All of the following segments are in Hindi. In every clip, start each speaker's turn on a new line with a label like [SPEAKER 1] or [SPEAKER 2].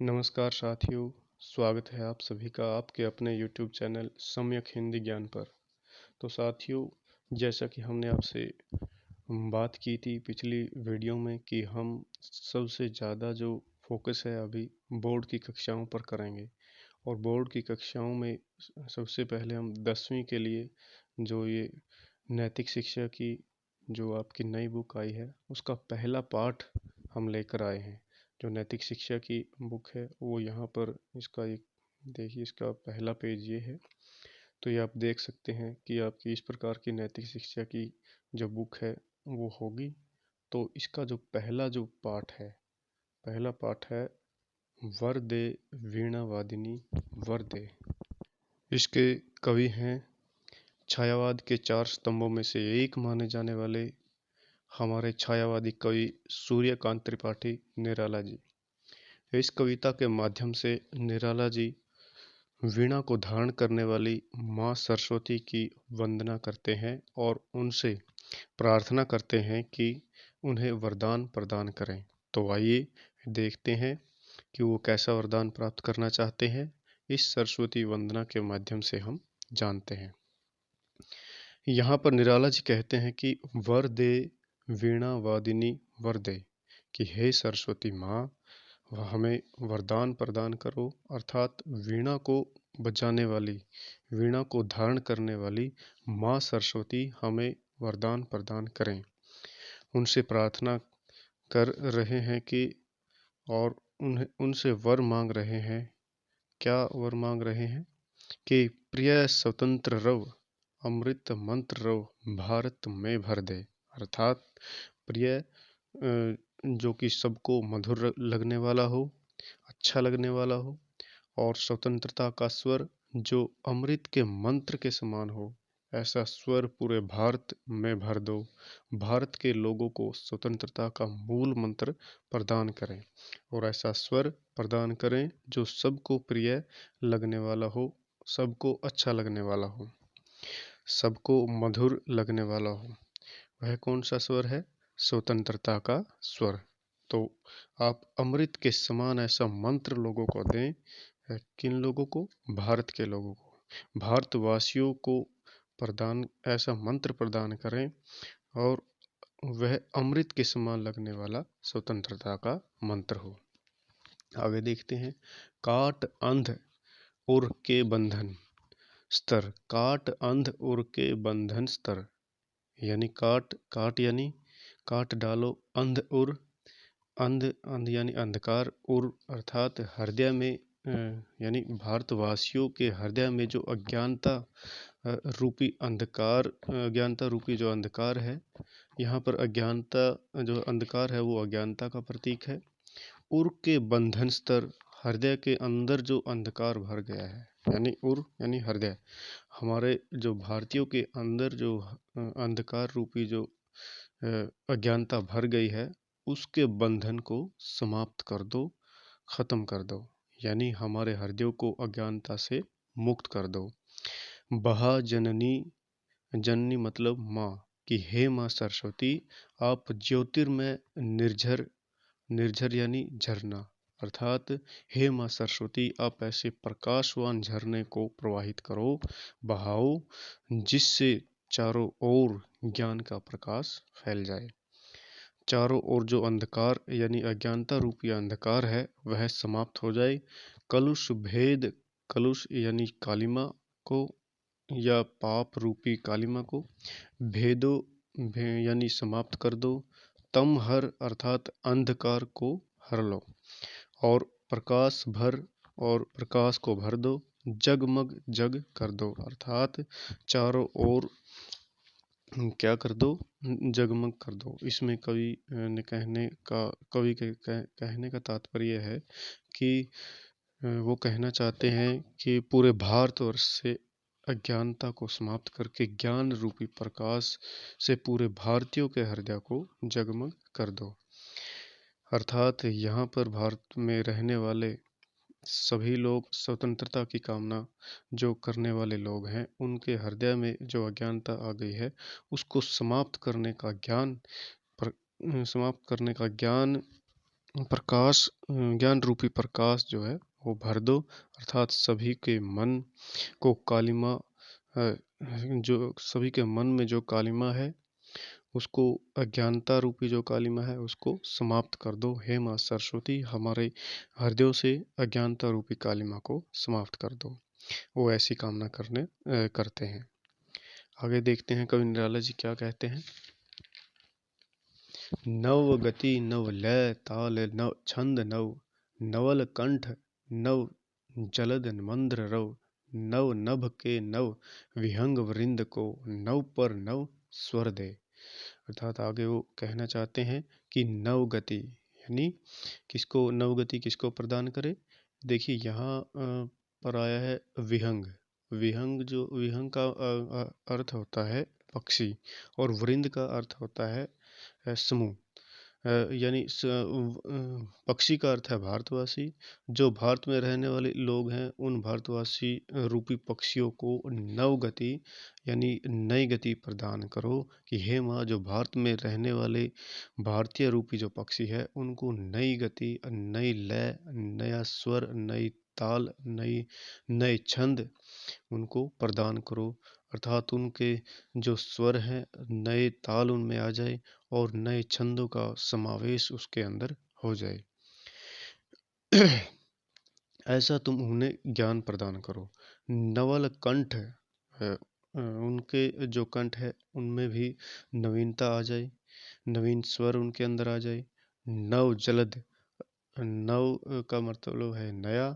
[SPEAKER 1] नमस्कार साथियों, स्वागत है आप सभी का आपके अपने YouTube चैनल सम्यक हिंदी ज्ञान पर। तो साथियों, जैसा कि हमने आपसे बात की थी पिछली वीडियो में कि हम सबसे ज़्यादा जो फोकस है अभी बोर्ड की कक्षाओं पर करेंगे। और बोर्ड की कक्षाओं में सबसे पहले हम 10वीं के लिए जो ये नैतिक शिक्षा की जो आपकी नई बुक आई है उसका पहला पाठ हम लेकर आए हैं। जो नैतिक शिक्षा की बुक है वो यहाँ पर इसका एक देखिए, इसका पहला पेज ये है। तो ये आप देख सकते हैं कि आपकी इस प्रकार की नैतिक शिक्षा की जो बुक है वो होगी। तो इसका जो पहला पाठ है वर दे वीणा वादिनी वर दे। इसके कवि हैं छायावाद के 4 स्तंभों में से एक माने जाने वाले हमारे छायावादी कवि सूर्यकांत त्रिपाठी निराला जी। इस कविता के माध्यम से निराला जी वीणा को धारण करने वाली माँ सरस्वती की वंदना करते हैं और उनसे प्रार्थना करते हैं कि उन्हें वरदान प्रदान करें। तो आइए देखते हैं कि वो कैसा वरदान प्राप्त करना चाहते हैं। इस सरस्वती वंदना के माध्यम से हम जानते हैं। यहाँ पर निराला जी कहते हैं कि वर दे वीणा वादिनी वर दे, कि हे सरस्वती माँ हमें वरदान प्रदान करो, अर्थात वीणा को बजाने वाली, वीणा को धारण करने वाली माँ सरस्वती हमें वरदान प्रदान करें। उनसे प्रार्थना कर रहे हैं कि और उनसे वर मांग रहे हैं। क्या वर मांग रहे हैं? कि प्रिय स्वतंत्र रव अमृत मंत्र रव भारत में भर दे, अर्थात प्रिय जो कि सबको मधुर लगने वाला हो, अच्छा लगने वाला हो, और स्वतंत्रता का स्वर जो अमृत के मंत्र के समान हो, ऐसा स्वर पूरे भारत में भर दो। भारत के लोगों को स्वतंत्रता का मूल मंत्र प्रदान करें और ऐसा स्वर प्रदान करें जो सबको प्रिय लगने वाला हो, सबको अच्छा लगने वाला हो, सबको मधुर लगने वाला हो। वह कौन सा स्वर है? स्वतंत्रता का स्वर। तो आप अमृत के समान ऐसा मंत्र लोगों को दें। किन लोगों को? भारत के लोगों को, भारतवासियों को प्रदान ऐसा मंत्र प्रदान करें और वह अमृत के समान लगने वाला स्वतंत्रता का मंत्र हो। आगे देखते हैं। काट अंध उर के बंधन स्तर, काट अंध उर के बंधन स्तर, यानी काट यानी काट डालो, अंध उर अंध यानी अंधकार, उर अर्थात हृदय में यानी भारतवासियों के हृदय में जो अज्ञानता रूपी अंधकार, अज्ञानता रूपी जो अंधकार है, यहाँ पर अज्ञानता जो अंधकार है वो अज्ञानता का प्रतीक है। उर के बंधन स्तर, हृदय के अंदर जो अंधकार भर गया है, यानी उर यानी हृदय, हमारे जो भारतीयों के अंदर जो अंधकार रूपी जो अज्ञानता भर गई है, उसके बंधन को समाप्त कर दो, खत्म कर दो, यानी हमारे हृदयों को अज्ञानता से मुक्त कर दो। बहा जननी, जननी मतलब माँ, कि हे माँ सरस्वती आप ज्योतिर्मय निर्झर, निर्झर यानी झरना, अर्थात हे माँ सरस्वती आप ऐसे प्रकाशवान झरने को प्रवाहित करो, बहाओ, जिससे चारों ओर ज्ञान का प्रकाश फैल जाए। चारों ओर जो अंधकार यानी अज्ञानता रूपी अंधकार है वह समाप्त हो जाए। कलुष भेद, कलुष यानी कालिमा को या पाप रूपी कालिमा को भेदो यानी समाप्त कर दो। तम हर अर्थात अंधकार को हर लो और प्रकाश भर और प्रकाश को भर दो। जगमग जग कर दो, अर्थात चारों ओर क्या कर दो? जगमग कर दो। इसमें कवि ने कवि के कहने का तात्पर्य है कि वो कहना चाहते हैं कि पूरे भारतवर्ष से अज्ञानता को समाप्त करके ज्ञान रूपी प्रकाश से पूरे भारतीयों के हृदय को जगमग कर दो। अर्थात यहाँ पर भारत में रहने वाले सभी लोग स्वतंत्रता की कामना जो करने वाले लोग हैं, उनके हृदय में जो अज्ञानता आ गई है उसको समाप्त करने का ज्ञान प्रकाश, ज्ञान रूपी प्रकाश जो है वो भर दो, अर्थात सभी के मन को कालिमा, जो सभी के मन में जो कालिमा है उसको, अज्ञानता रूपी जो कालिमा है उसको समाप्त कर दो। हे माँ सरस्वती, हमारे हृदयों से अज्ञानता रूपी कालिमा को समाप्त कर दो। वो ऐसी कामना करते हैं। आगे देखते हैं कवि निराला जी क्या कहते हैं। नव गति नव लय ताल नव छंद नव, नवल कंठ नव जलद मंद्र रव, नव नभ के नव विहंग वृंद को, नव पर नव स्वर दे। अर्थात आगे वो कहना चाहते हैं कि नव गति यानी किसको, नव गति किसको प्रदान करे। देखिए यहाँ पर आया है विहंग। विहंग, जो विहंग का अर्थ होता है पक्षी, और वृंद का अर्थ होता है समूह। यानी पक्षी का अर्थ है भारतवासी। जो भारत में रहने वाले लोग हैं उन भारतवासी रूपी पक्षियों को नव गति यानी नई गति प्रदान करो कि हे माँ, जो भारत में रहने वाले भारतीय रूपी जो पक्षी है उनको नई गति, नई लय, नया स्वर, नई ताल, नए छंद उनको प्रदान करो। अर्थात उनके जो स्वर हैं नए ताल उनमें आ जाए और नए छंदों का समावेश उसके अंदर हो जाए। ऐसा तुम उन्हें ज्ञान प्रदान करो। नवल कंठ, उनके जो कंठ है उनमें भी नवीनता आ जाए, नवीन स्वर उनके अंदर आ जाए। नव जलद, नव का मतलब है नया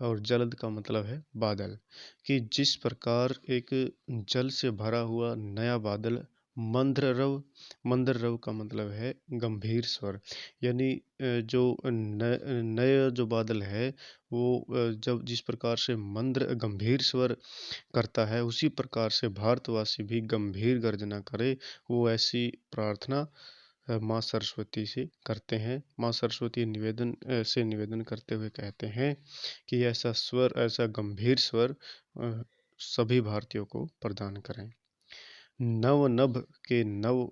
[SPEAKER 1] और जलद का मतलब है बादल, कि जिस प्रकार एक जल से भरा हुआ नया बादल, मंद्र रव, मंद्र रव का मतलब है गंभीर स्वर, यानी जो नए जो बादल है वो जब जिस प्रकार से मंद्र गंभीर स्वर करता है उसी प्रकार से भारतवासी भी गंभीर गर्जना करे। वो ऐसी प्रार्थना माँ सरस्वती से करते हैं। माँ सरस्वती निवेदन करते हुए कहते हैं कि ऐसा स्वर, ऐसा गंभीर स्वर सभी भारतीयों को प्रदान करें। नव नभ के नव,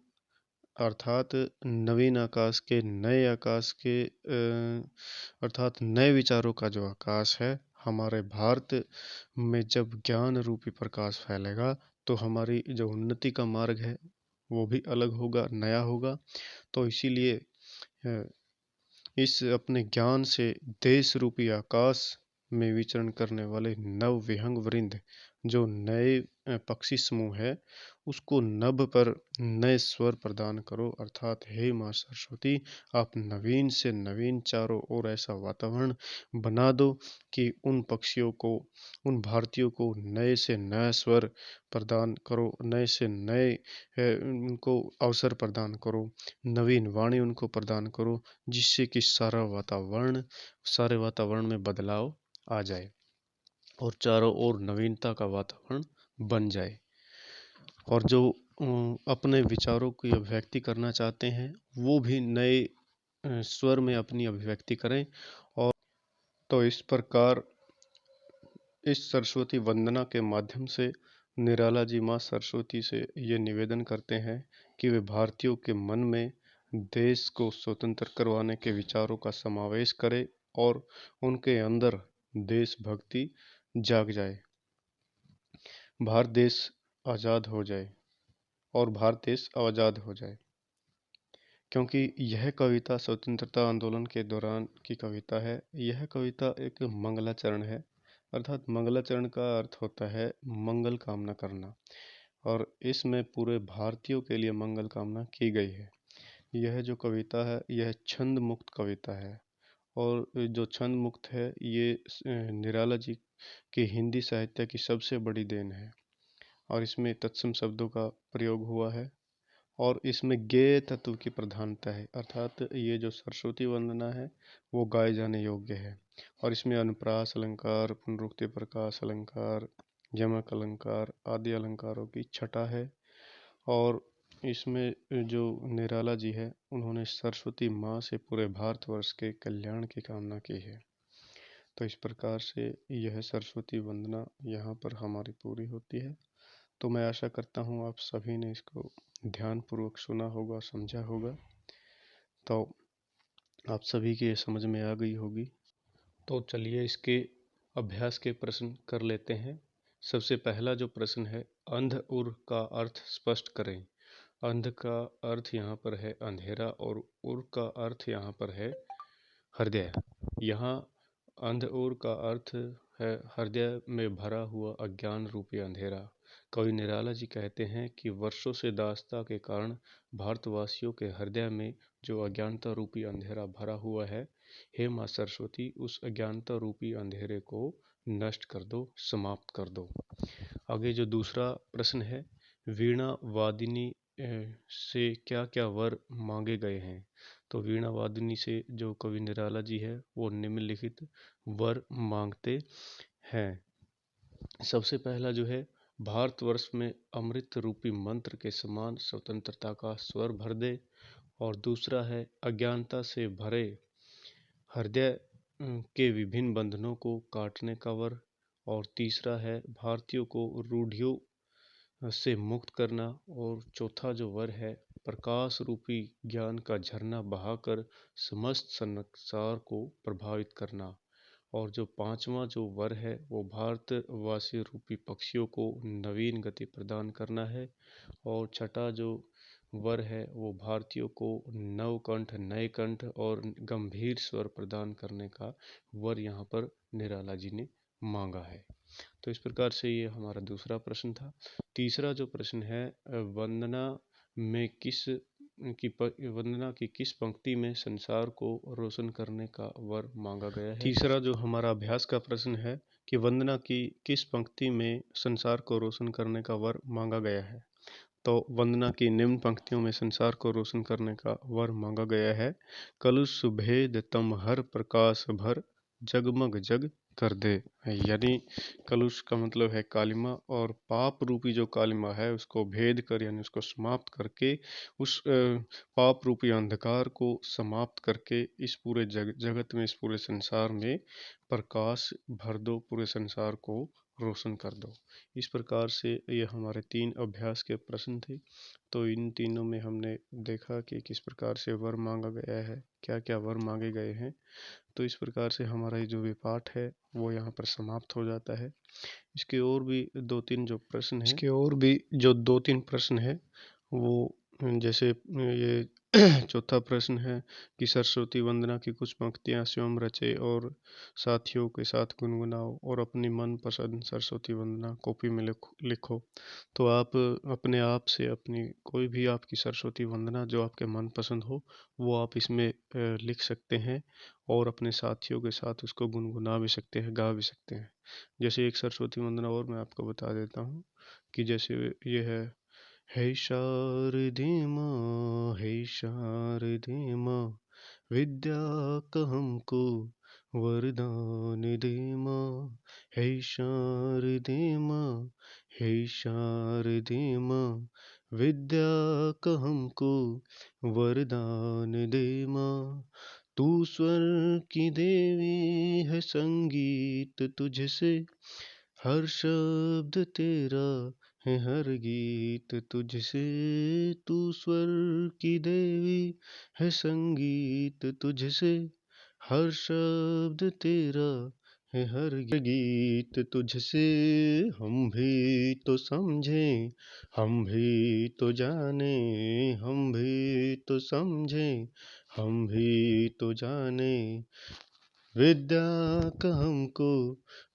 [SPEAKER 1] अर्थात नवीन आकाश के, नए आकाश के, अर्थात नए विचारों का जो आकाश है, हमारे भारत में जब ज्ञान रूपी प्रकाश फैलेगा तो हमारी जो उन्नति का मार्ग है वो भी अलग होगा, नया होगा। तो इसीलिए इस अपने ज्ञान से देश रूपी आकाश में विचरण करने वाले नव विहंग वृंद, जो नए पक्षी समूह है, उसको नभ पर नए स्वर प्रदान करो। अर्थात हे माँ सरस्वती, आप नवीन से नवीन चारों ओर ऐसा वातावरण बना दो कि उन पक्षियों को, उन भारतीयों को नए से नया स्वर प्रदान करो, नए से नए उनको अवसर प्रदान करो, नवीन वाणी उनको प्रदान करो, जिससे कि सारे वातावरण में बदलाव आ जाए और चारों ओर नवीनता का वातावरण बन जाए। और जो अपने विचारों की अभिव्यक्ति करना चाहते हैं वो भी नए स्वर में अपनी अभिव्यक्ति करें। और तो इस प्रकार इस सरस्वती वंदना के माध्यम से निराला जी माँ सरस्वती से ये निवेदन करते हैं कि वे भारतीयों के मन में देश को स्वतंत्र करवाने के विचारों का समावेश करें और उनके अंदर देशभक्ति जाग जाए, भारत देश आज़ाद हो जाए और भारत देश आज़ाद हो जाए। क्योंकि यह कविता स्वतंत्रता आंदोलन के दौरान की कविता है। यह कविता एक मंगलाचरण है, अर्थात मंगलाचरण का अर्थ होता है मंगल कामना करना, और इसमें पूरे भारतीयों के लिए मंगल कामना की गई है। यह जो कविता है यह छंद मुक्त कविता है, और जो छंद मुक्त है ये निराला जी की हिंदी साहित्य की सबसे बड़ी देन है। और इसमें तत्सम शब्दों का प्रयोग हुआ है और इसमें गेय तत्व की प्रधानता है, अर्थात ये जो सरस्वती वंदना है वो गाए जाने योग्य है। और इसमें अनुप्रास अलंकार, पुनरुक्ति प्रकाश अलंकार, यमक अलंकार आदि अलंकारों की छटा है। और इसमें जो निराला जी है उन्होंने सरस्वती माँ से पूरे भारतवर्ष के कल्याण की कामना की है। तो इस प्रकार से यह सरस्वती वंदना यहाँ पर हमारी पूरी होती है। तो मैं आशा करता हूँ आप सभी ने इसको ध्यानपूर्वक सुना होगा, समझा होगा। तो आप सभी के समझ में आ गई होगी। तो चलिए इसके अभ्यास के प्रश्न कर लेते हैं। सबसे पहला जो प्रश्न है, अंध उर का अर्थ स्पष्ट करें। अंध का अर्थ यहाँ पर है अंधेरा और उर का अर्थ यहाँ पर है हृदय। यहाँ अंध उर का अर्थ है हृदय में भरा हुआ अज्ञान रूपी अंधेरा। कवि निराला जी कहते हैं कि वर्षों से दासता के कारण भारतवासियों के हृदय में जो अज्ञानता रूपी अंधेरा भरा हुआ है, हे माँ सरस्वती, उस अज्ञानता रूपी अंधेरे को नष्ट कर दो, समाप्त कर दो। आगे जो दूसरा प्रश्न है, वीणा वादिनी से क्या क्या वर मांगे गए हैं। तो वीणा वादिनी से जो कवि निराला जी है वो निम्नलिखित वर मांगते हैं। सबसे पहला जो है, भारतवर्ष में अमृत रूपी मंत्र के समान स्वतंत्रता का स्वर भर दे। और दूसरा है, अज्ञानता से भरे हृदय के विभिन्न बंधनों को काटने का वर। और तीसरा है, भारतीयों को रूढ़ियों से मुक्त करना। और चौथा जो वर है, प्रकाश रूपी ज्ञान का झरना बहाकर समस्त संसार को प्रभावित करना। और जो पांचवा जो वर है वो भारतवासी रूपी पक्षियों को नवीन गति प्रदान करना है। और छठा जो वर है वो भारतीयों को नवकंठ, नए कंठ और गंभीर स्वर प्रदान करने का वर यहाँ पर निराला जी ने मांगा है। तो इस प्रकार से ये हमारा दूसरा प्रश्न था। तीसरा जो प्रश्न है, वंदना में वंदना की किस पंक्ति में संसार को रोशन करने का वर मांगा गया है। तीसरा जो हमारा अभ्यास का प्रश्न है कि वंदना की किस पंक्ति में संसार को रोशन करने का वर मांगा गया है। तो वंदना की निम्न पंक्तियों में संसार को रोशन करने का वर मांगा गया है। कलुष भेद तम हर प्रकाश भर, जगमग जग कर दे। यानी कलुष का मतलब है कालिमा, और पाप रूपी जो कालिमा है उसको भेद कर यानी उसको समाप्त करके, उस पाप रूपी अंधकार को समाप्त करके इस पूरे जगत में, इस पूरे संसार में प्रकाश भर दो, पूरे संसार को रोशन कर दो। इस प्रकार से ये हमारे 3 अभ्यास के प्रश्न थे। तो इन तीनों में हमने देखा कि किस प्रकार से वर मांगा गया है, क्या क्या वर मांगे गए हैं। तो इस प्रकार से हमारा ये जो भी पाठ है वो यहाँ पर समाप्त हो जाता है। इसके और भी 2-3 प्रश्न है वो, जैसे ये चौथा प्रश्न है कि सरस्वती वंदना की कुछ पंक्तियाँ स्वयं रचे और साथियों के साथ गुनगुनाओ और अपनी मनपसंद सरस्वती वंदना कॉपी में लिखो। तो आप अपने आप से अपनी कोई भी आपकी सरस्वती वंदना जो आपके मनपसंद हो वो आप इसमें लिख सकते हैं और अपने साथियों के साथ उसको गुनगुना भी सकते हैं, गा भी सकते हैं। जैसे एक सरस्वती वंदना और मैं आपको बता देता हूँ कि जैसे ये है, हे शारदे माँ, हे शारदे माँ, विद्या का हमको वरदान दे माँ। हे शारदे माँ, हे शारदे माँ, विद्या का हमको वरदान दे माँ। तू स्वर की देवी है, संगीत तुझसे हर शब्द तेरा है, हर गीत तुझसे। तू स्वर की देवी है, संगीत तुझसे हर शब्द तेरा है, हर गीत तुझसे। हम भी तो समझें, हम भी तो जाने, हम भी तो समझें, हम भी तो जाने, विद्या का हमको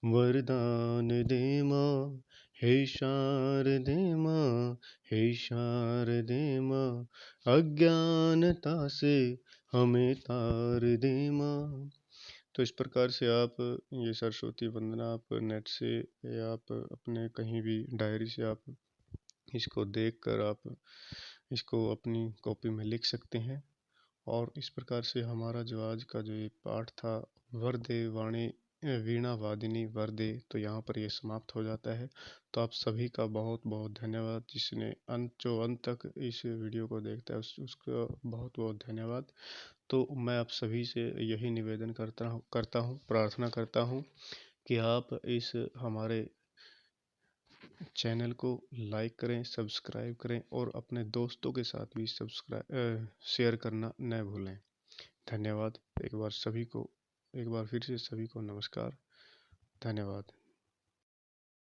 [SPEAKER 1] वरदान दे माँ। हे शारदे माँ, हे शारदे माँ, अज्ञानता से हमें तार दे माँ। तो इस प्रकार से आप ये सरस्वती वंदना आप नेट से या आप अपने कहीं भी डायरी से आप इसको देखकर आप इसको अपनी कॉपी में लिख सकते हैं। और इस प्रकार से हमारा जो आज का जो ये पाठ था, वरदे वाणी वीणा वादिनी वरदे, तो यहाँ पर ये समाप्त हो जाता है। तो आप सभी का बहुत बहुत धन्यवाद। जिसने अंत तक इस वीडियो को देखता है उसका बहुत बहुत धन्यवाद। तो मैं आप सभी से यही निवेदन करता हूँ, प्रार्थना करता हूँ कि आप इस हमारे चैनल को लाइक करें, सब्सक्राइब करें और अपने दोस्तों के साथ भी शेयर करना न भूलें। धन्यवाद। एक बार फिर से सभी को नमस्कार। धन्यवाद।